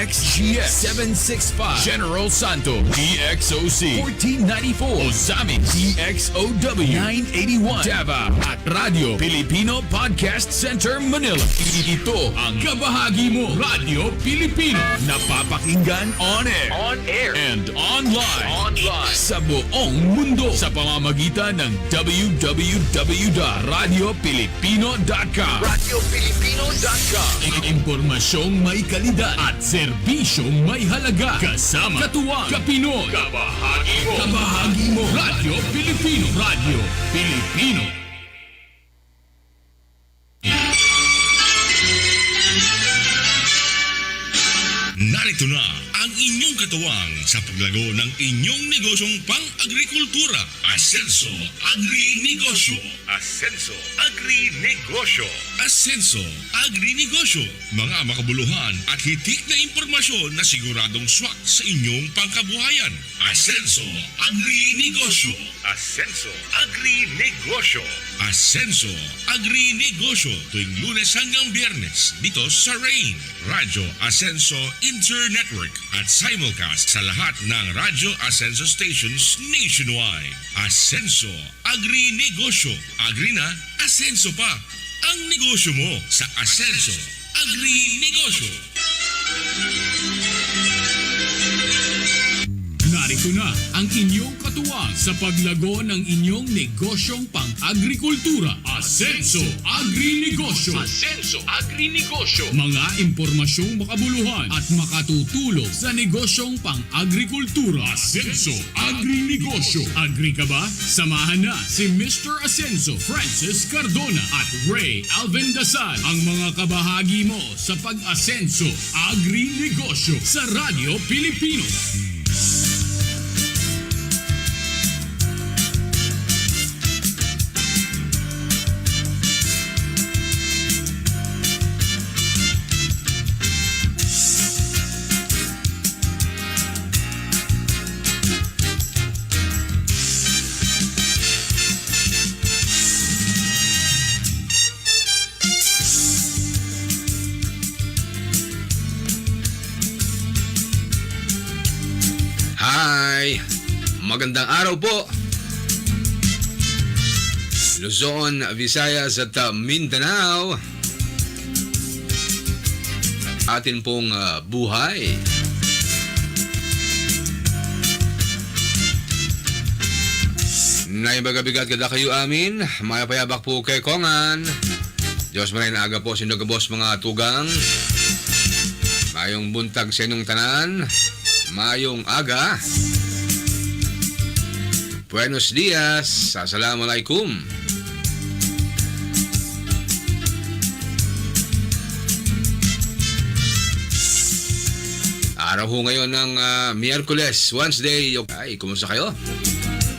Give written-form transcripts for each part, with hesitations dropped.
DXGS 765 General Santo DXOC 1494 Ozami DXOW 981 Davao at Radio Filipino Podcast Center Manila. Ito ang kabahagi mo Radio Filipino, napapakinggan on air and online sa buong mundo sa pamamagitan ng www.radiofilipino.com. Impormasyong may kalidad at serbisyong may halaga. Kasama katuwang Kapinoy. Kabahagi mo. Radio Filipino. Radio Filipino. Narito na ang inyong katuwang sa paglago ng inyong negosyong pang-agrikultura. Asenso Agri Negosyo. Asenso Agri Negosyo. Asenso Agri Negosyo. Mga makabuluhan at hitik na impormasyon na siguradong swak sa inyong pangkabuhayan. Asenso Agri Negosyo. Asenso Agri Negosyo. Asenso Agri Negosyo tuwing Lunes hanggang Biyernes dito sa Rain, Radyo Asenso Inter-Network at simulcast sa lahat ng Radyo Asenso stations nationwide. Asenso Agri Negosyo. Agri na, asenso pa. Ang negosyo mo sa Asenso Agri Negosyo. Narito na ang inyong katuwang sa paglago ng inyong negosyong pang-agrikultura. Asenso Agri Negosyo. Asenso Agri Negosyo. Mga impormasyong makabuluhan at makatutulong sa negosyong pang-agrikultura. Asenso Agri Negosyo. Agri ka ba? Samahan na si Mr. Asenso Francis Cardona at Ray Alvin Dasal, ang mga kabahagi mo sa pag-asenso Agri Negosyo sa Radio Filipino. Hi! Magandang araw po! Luzon, Visayas at Mindanao. Atin pong buhay. Naibagabigat kada kayo amin. Mayapayabak po kay Kongan. Diyos maray na aga po sinugabos mga tugang. Mayong buntag sa inyong tanan. Mayong aga. Buenos dias. Assalamualaikum. Araw ho ngayon ng Miyerkules, Wednesday. Ay, kumusta kayo?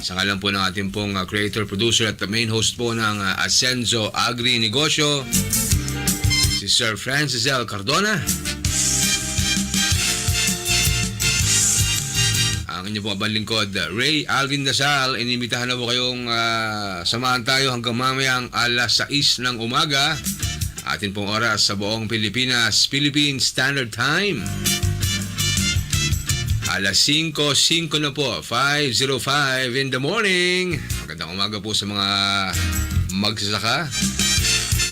Sa ngalan po ng ating pong creator, producer at main host po ng Asenso Agri Negosyo, si Sir Francis L. Cardona. Ang inyong pong lingkod, Ray Alvin Dasal. Inimitahan na po kayong samahan tayo hanggang mamayang alas 6 ng umaga. Atin pong oras sa buong Pilipinas, Philippine Standard Time. Alas 5:05 na po, 5:05 in the morning. Magandang umaga po sa mga magsasaka,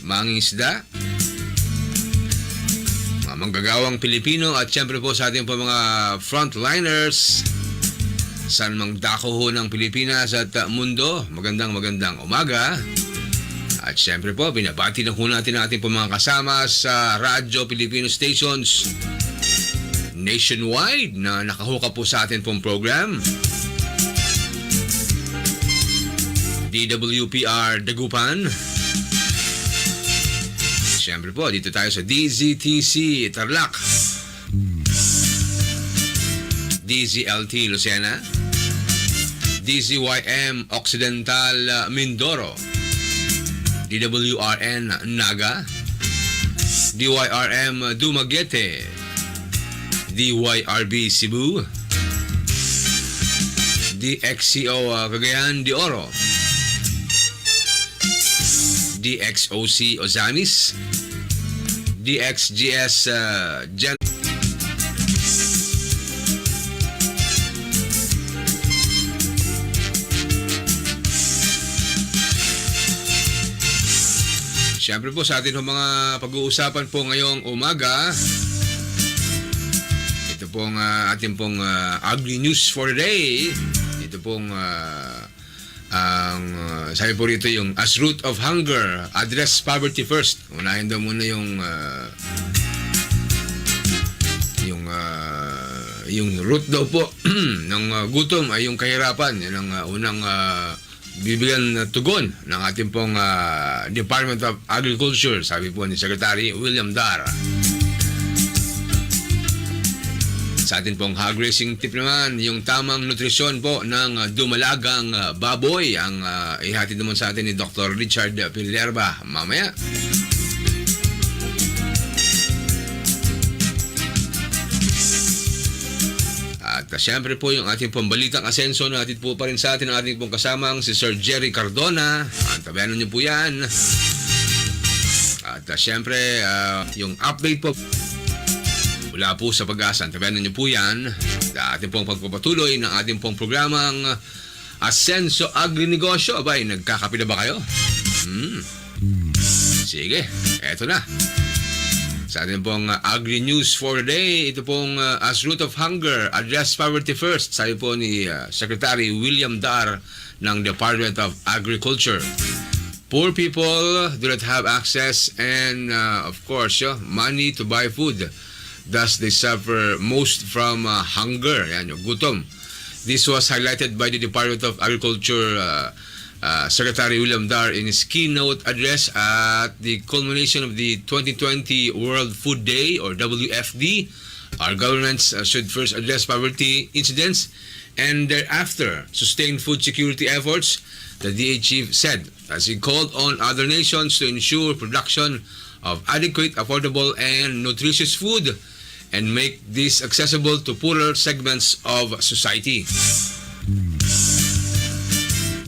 mangingisda, mga manggagawang Pilipino at syempre po sa ating po mga frontliners saan mang dako ho ng Pilipinas at mundo. Magandang umaga. At syempre po, binabati na ho natin ating po mga kasama sa Radyo Filipino stations nationwide na nakahuka po sa atin pong program. DWPR Dagupan. Syempre po, dito tayo sa DZTC Tarlac, DZLT Lucena, DZYM Occidental Mindoro, DWRN Naga, DYRM Dumaguete, DYRB Cebu, DXCO Cagayan de Oro, DXOC Ozamis, DXGS Siyempre po sa atin mga pag-uusapan po ngayong umaga, ito pong ating pong Agri News for the Day. Ito pong ang sabi po rito yung as root of hunger, address poverty first. Unahin daw muna yung root daw po ng gutom ay yung kahirapan. Yan ang unang bibigyan tugon ng ating pong Department of Agriculture, sabi po ni Secretary William Dar. Sa atin pong hog raising tip naman, yung tamang nutrisyon po ng dumalagang baboy ang ihatid naman sa atin ni Dr. Richard Pilerba mamaya. At siyempre po yung ating pong balitang Asenso na atin po pa rin sa atin ang ating pong kasamang si Sir Jerry Cardona. Tabayanan niyo po yan. At siyempre yung update po mula po sa Pag-asa. Tabayanan niyo po yan. At ating pong pagpapatuloy ng ating pong programang Asenso Agri Negosyo. Abay, nagkakape na ba kayo? Sige, eto na. Sa ating pong Agri News for the Day, ito pong as root of hunger, address poverty first, sabi po ni Secretary William Dar ng Department of Agriculture. Poor people do not have access and, of course, money to buy food. Thus, they suffer most from hunger, yan, yung gutom. This was highlighted by the Department of Agriculture Secretary William Dar in his keynote address at the culmination of the 2020 World Food Day or WFD. Our governments should first address poverty incidents and thereafter sustain food security efforts, the DA chief said, as he called on other nations to ensure production of adequate, affordable, and nutritious food and make this accessible to poorer segments of society.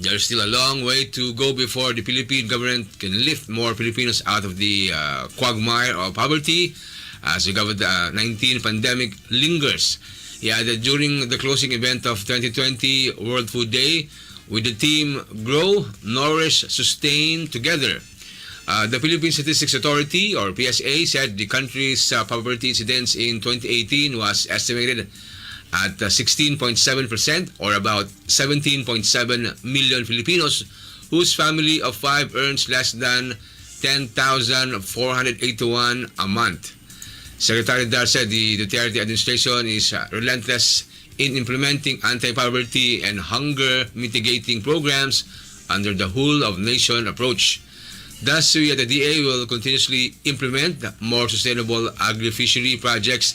There's still a long way to go before the Philippine government can lift more Filipinos out of the quagmire of poverty as the COVID-19 pandemic lingers. He added during the closing event of 2020 World Food Day, with the theme Grow, Nourish, Sustain Together. The Philippine Statistics Authority or PSA said the country's poverty incidence in 2018 was estimated at 16.7% or about 17.7 million Filipinos whose family of 5 earns less than 10,481 a month. Secretary Dar said the Duterte administration is relentless in implementing anti-poverty and hunger mitigating programs under the whole of nation approach. Thus, we at the DA will continuously implement more sustainable agri-fishery projects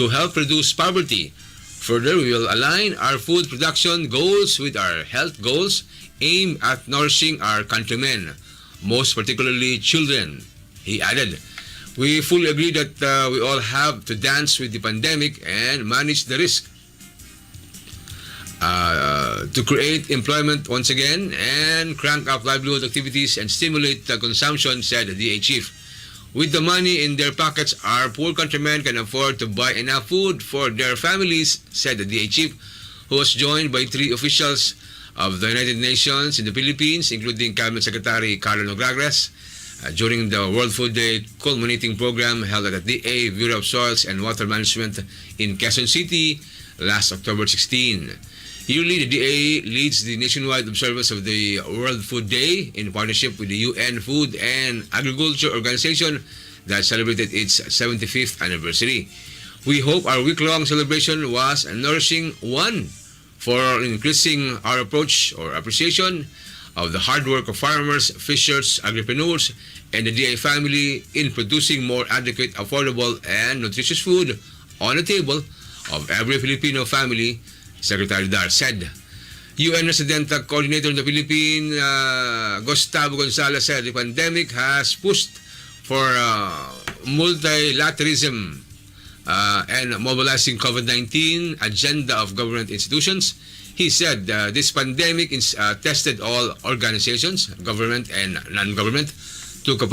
to help reduce poverty. Further, we will align our food production goals with our health goals aimed at nourishing our countrymen, most particularly children. He added, we fully agree that we all have to dance with the pandemic and manage the risk to create employment once again and crank up livelihood activities and stimulate consumption, said the DA chief. With the money in their pockets, our poor countrymen can afford to buy enough food for their families, said the DA chief, who was joined by 3 officials of the United Nations in the Philippines, including Cabinet Secretary Carlo Nogragres, during the World Food Day culminating program held at the DA Bureau of Soils and Water Management in Quezon City last October 16. Yearly, the DA leads the nationwide observance of the World Food Day in partnership with the UN Food and Agriculture Organization that celebrated its 75th anniversary. We hope our week-long celebration was a nourishing one for increasing our approach or appreciation of the hard work of farmers, fishers, agripreneurs, and the DA family in producing more adequate, affordable, and nutritious food on the table of every Filipino family, Secretary Dar said. UN Resident Coordinator in the Philippines, Gustavo Gonzalez said the pandemic has pushed for multilateralism and mobilizing COVID-19 agenda of government institutions. He said this pandemic tested all organizations, government and non-government, to capacity